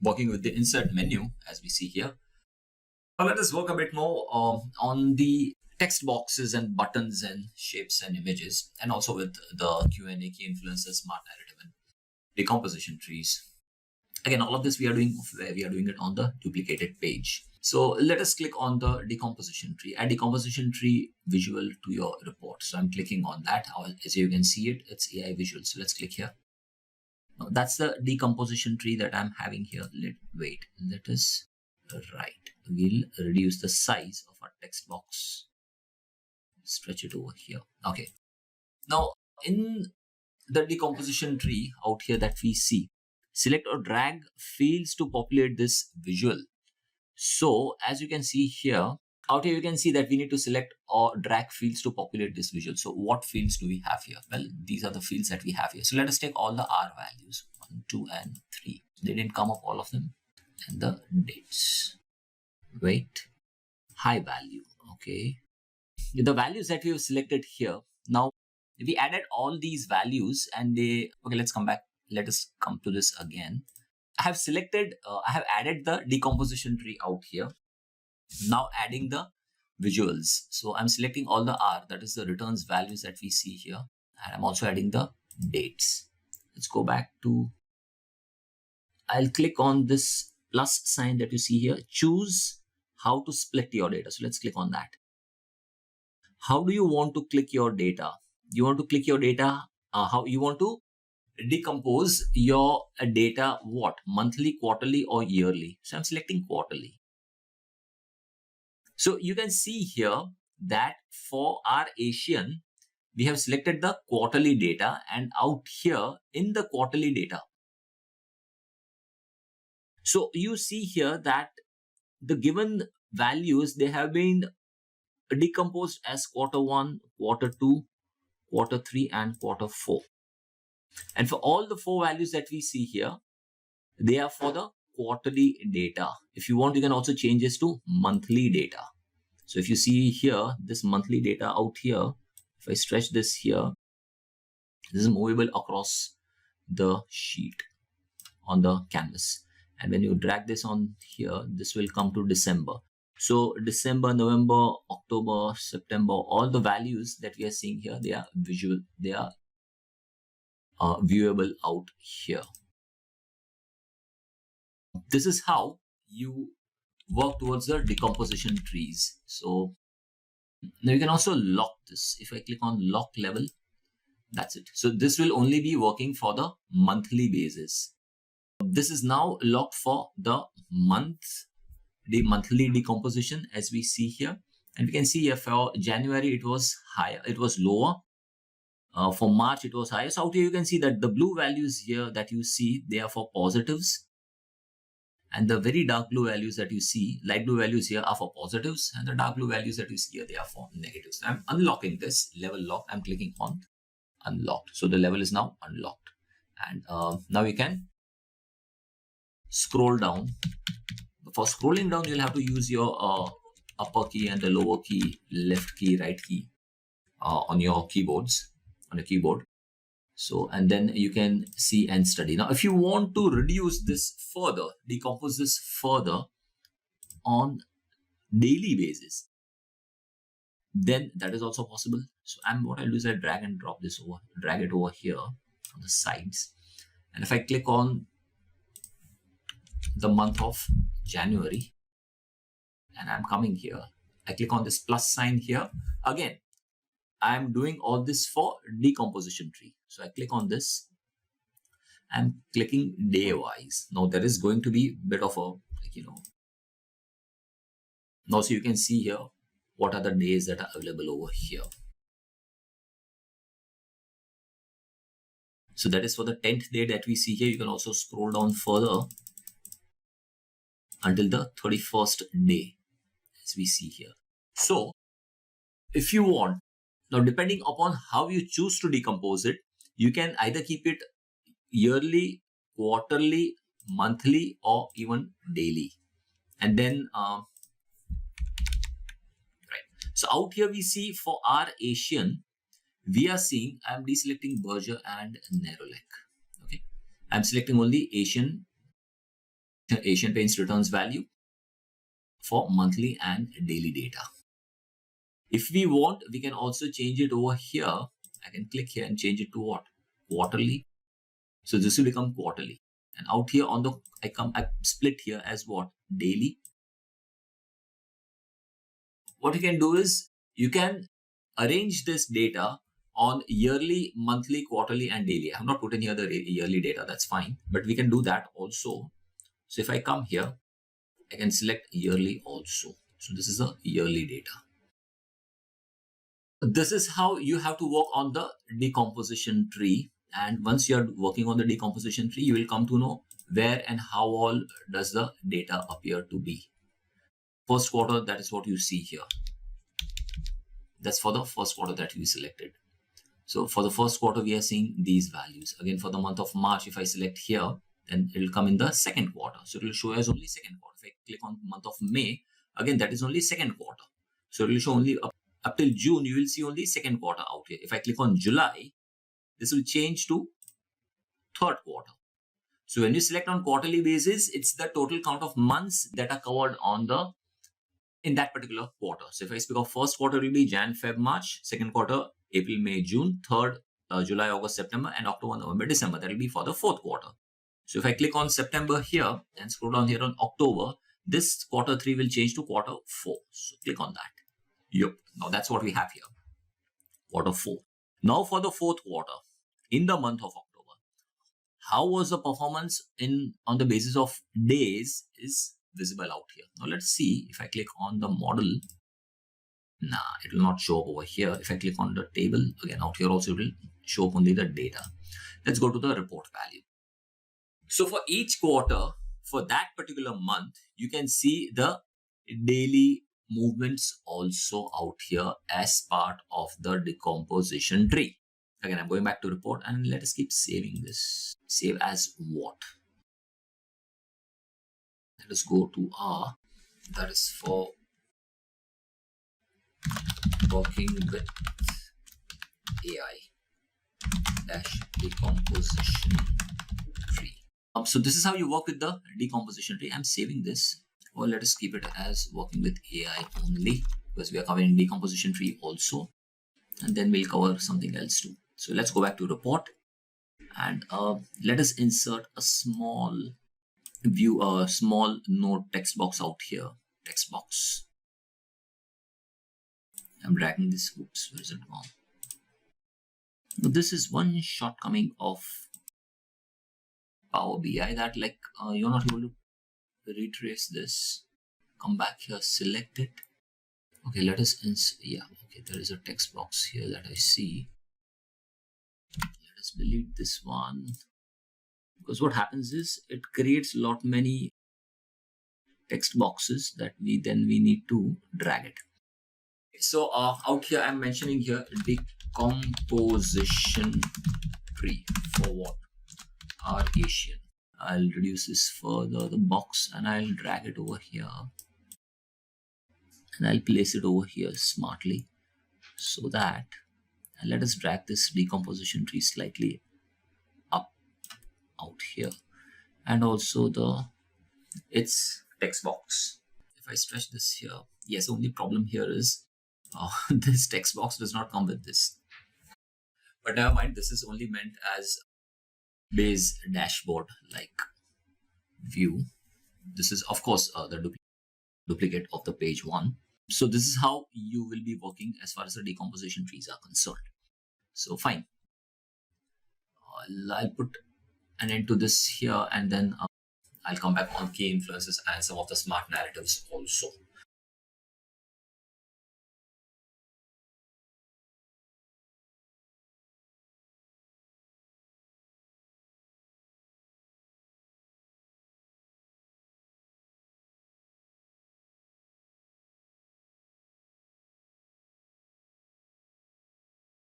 working with the insert menu as we see here. Now let us work a bit more on the text boxes and buttons and shapes and images, and also with the Q&A, key influencers, smart narrative, and decomposition trees. Again, all of this we are doing it on the duplicated page. So let us click on the decomposition tree. Add decomposition tree visual to your report. So I'm clicking on that. As you can see it, it's AI visual. So let's click here. Now that's the decomposition tree that I'm having here. Let us write. We'll reduce the size of our text box. Stretch it over here. Okay. Now in the decomposition tree out here that we see, select or drag fields to populate this visual. So as you can see here, out here you can see that we need to select or drag fields to populate this visual. So what fields do we have here? Well, these are the fields that we have here. So let us take all the R values, 1, 2, and 3. They didn't come up, all of them. And the dates. Weight, high value. Okay. The values that we have selected here. Now we added all these values and okay, let's come back. Let us come to this again. I have added the decomposition tree out here. Now adding the visuals. So I'm selecting all the R, that is the returns values that we see here. And I'm also adding the dates. Let's go back to, I'll click on this plus sign that you see here. Choose how to split your data. So let's click on that. How do you want to click your data? You want to click your data, how you want to decompose your data, what? Monthly, quarterly, or yearly? So I'm selecting quarterly. So you can see here that for our Asian, we have selected the quarterly data, and out here in the quarterly data. So you see here that the given values, they have been decomposed as quarter 1, quarter 2, quarter 3, and quarter 4. And for all the 4 values that we see here, they are for the quarterly data. If you want, you can also change this to monthly data. So if you see here, this monthly data out here, if I stretch this here, this is movable across the sheet on the canvas. And when you drag this on here, this will come to December. So December, November, October, September, all the values that we are seeing here, they are visual, they are viewable out here. This is how you work towards the decomposition trees. So now you can also lock this. If I click on lock level, that's it. So this will only be working for the monthly basis. This is now locked for the monthly decomposition as we see here. And we can see here for January, it was higher, it was lower. For March, it was higher. So out here, you can see that the blue values here that you see, they are for positives. And the very dark blue values that you see, light blue values here are for positives. And the dark blue values that you see here, they are for negatives. I'm unlocking this level lock. I'm clicking on unlocked. So the level is now unlocked. And now you can scroll down. For scrolling down, you'll have to use your upper key and the lower key, left key, right key on your keyboards, on a keyboard. So, and then you can see and study. Now, if you want to reduce this further, decompose this further on daily basis, then that is also possible. So what I'll do is I'll drag and drop this over, drag it over here on the sides. And if I click on the month of January, and I'm coming here, I click on this plus sign here. Again, I'm doing all this for decomposition tree. So I click on this. I'm clicking day wise. Now there is going to be a bit of a, now so you can see here what are the days that are available over here. So that is for the 10th day that we see here. You can also scroll down further until the 31st day as we see here. So if you want, now depending upon how you choose to decompose it, you can either keep it yearly, quarterly, monthly, or even daily. And then, right. So out here we see for our Asian, we are seeing, I'm deselecting Berger and Nerolec. Okay. I'm selecting only Asian Asian Paints returns value for monthly and daily data. If we want, we can also change it over here. I can click here and change it to what? Quarterly. So this will become quarterly. And out here on the, I split here as what? Daily. What you can do is you can arrange this data on yearly, monthly, quarterly, and daily. I have not put in here the yearly data. That's fine. But we can do that also. So if I come here, I can select yearly also. So this is the yearly data. This is how you have to work on the decomposition tree. And once you're working on the decomposition tree, you will come to know where and how all does the data appear to be. First quarter, that is what you see here. That's for the first quarter that we selected. So for the first quarter, we are seeing these values. Again, for the month of March, if I select here, then it will come in the second quarter. So it will show as only second quarter. If I click on month of May, again, that is only second quarter. So it will show only up till June, you will see only second quarter out here. If I click on July, this will change to third quarter. So when you select on quarterly basis, it's the total count of months that are covered in that particular quarter. So if I speak of first quarter, it will be Jan, Feb, March, second quarter, April, May, June, third, July, August, September, and October, November, December. That will be for the fourth quarter. So if I click on September here and scroll down here on October, this quarter 3 will change to quarter 4. So click on that. Yep. Now that's what we have here. Quarter 4. Now for the fourth quarter, in the month of October, how was the performance on the basis of days is visible out here. Now let's see if I click on the model. Nah, it will not show over here. If I click on the table, again out here also it will show only the data. Let's go to the report value. So for each quarter, for that particular month, you can see the daily movements also out here as part of the decomposition tree. Again, I'm going back to report and let us keep saving this. Save as what? Let us go to that is for working with AI decomposition tree. So this is how you work with the decomposition tree. I'm saving this. Or let us keep it as working with AI only, because we are covering decomposition tree also. And then we'll cover something else too. So let's go back to report and let us insert a small view, a small note text box out here. Text box. I'm dragging this. Oops, where is it gone? Now, this is one shortcoming of Power BI that you're not able to retrace this. Come back here, select it. Okay, let us okay, there is a text box here that I see. Let us delete this one, because what happens is it creates many text boxes that we need to drag it. So out here I'm mentioning here decomposition tree for what? Our Asian. I'll reduce this further, the box, and I'll drag it over here. And I'll place it over here smartly so that, and let us drag this decomposition tree slightly up out here, and also its text box. If I stretch this here, yes, only problem here is this text box does not come with this. But never mind, this is only meant as base dashboard like view. This is of course the duplicate of the page 1. So this is how you will be working as far as the decomposition trees are concerned. So fine. I'll put an end to this here, and then I'll come back on key influences and some of the smart narratives also.